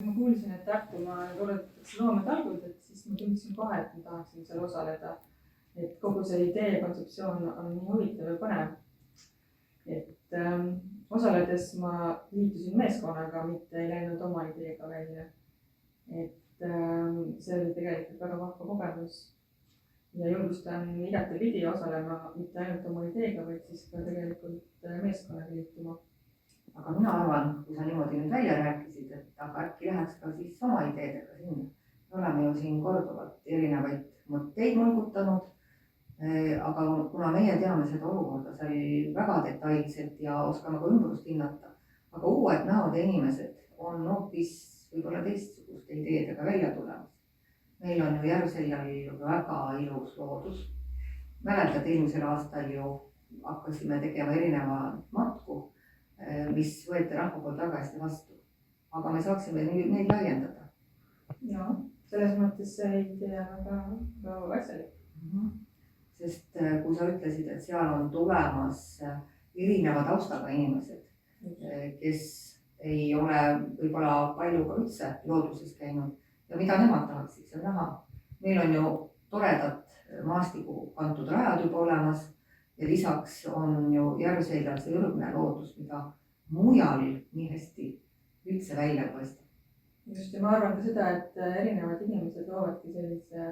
Ma kuulsin, et Tartumaal korraldatakse loometalgud, et siis ma tundsin kohe, et ma tahaksin seal osaleda. Et kogu see idee kontseptsioon on nii huvitav ja põnev. Et osaledes ma liitusin meeskonnaga, mitte ei läinud oma ideega välja. Et see oli tegelikult väga vahva kogemus. Ja julgustan igatepidi osalema mitte ainult oma ideega, vaid siis ka tegelikult meeskonnaga liituma. Aga mina arvan, kui sa niimoodi nüüd välja rääkisid, et aga äkki läheks ka siis oma ideedega sinna. Me oleme ju siin korduvalt erinevaid mõtteid mõlgutanud, aga kuna meie teame seda olukorda seal väga detailselt ja oskame ka ümbrust hinnata, aga uued näod ja inimesed on hoopis võib-olla teistsuguste ideedega välja tulemas. Meil on ju Järvseljal väga ilus loodus. Mäletad, eelmisel aastal ju hakkasime tegema erineva matku, mis võeti rahva poolt väga hästi vastu. Aga me saaksime neid laiendada. Ja, selles mõttes see idee väga asjalik. Sest kui sa ütlesid, et seal on tulemas erineva taustaga inimesed, kes ei ole võib-olla palju ka üldse looduses käinud ja mida nemad tahaksid seal näha. Meil on ju toredad maastiku kantud rajad juba olemas ja lisaks on ju Järvseljal see ürgne loodus, mida mujal nii hästi üldse välja ei paista. Just, ja ma arvan ka seda, et erinevad inimesed loovadki sellise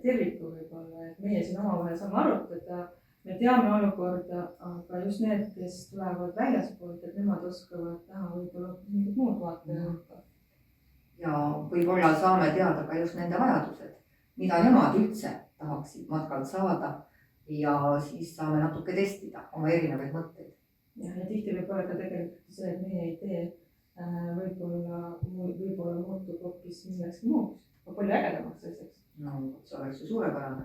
terviku võib-olla, et meie siin omavahel saame arutada, me teame olukorda, aga just need, kes tulevad väljaspoolt, et nemad oskavad näha võib-olla mingid muud vaatajad. Ja võib-olla saame teada ka just nende vajadused, mida nemad üldse tahaksid matkalt saada ja siis saame natuke testida oma erinevaid mõtteid. Ja tihti võib olla ka tegelikult see, et meie idee võib-olla muutub hoopis millekski muuks, aga palju ägedamaks asjaks. No, see oleks ju suurepärane.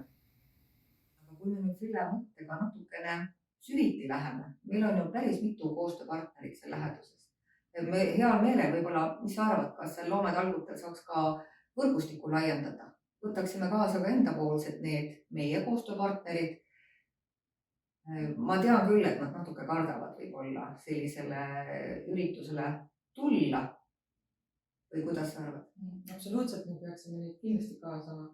Aga kui me nüüd selle mõttega natukene süviti läheme, meil on ju päris mitu koostööpartnerit seal läheduses. Me heal meelel võib-olla, mis sa arvad, kas seal loometalgutel saaks ka võrgustikku laiendada? Võtaksime kaasa ka endapoolsed need meie koostööpartnerid. Ma tean küll, et nad natuke kardavad võib-olla sellisele üritusele tulla. Või kuidas sa arvad? Absoluutselt me peaksime neid kindlasti kaasama.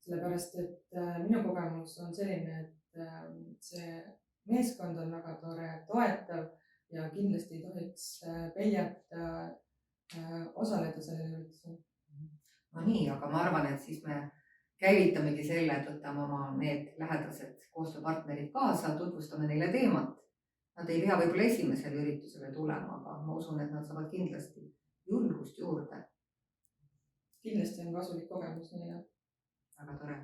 Sellepärast, et minu kogemus on selline, et see meeskond on väga tore, toetav ja kindlasti ei tohiks peljata osaleda sellel üritusel. No nii, aga ma arvan, et siis me käivitamegi selle, et võtame oma need lähedased koostööpartnerid kaasa, tutvustame neile teemat. Nad ei pea võib-olla esimesele üritusele tulema, aga ma usun, et nad saavad kindlasti julgust juurde. Kindlasti on kasulik kogemus neile. Väga tore.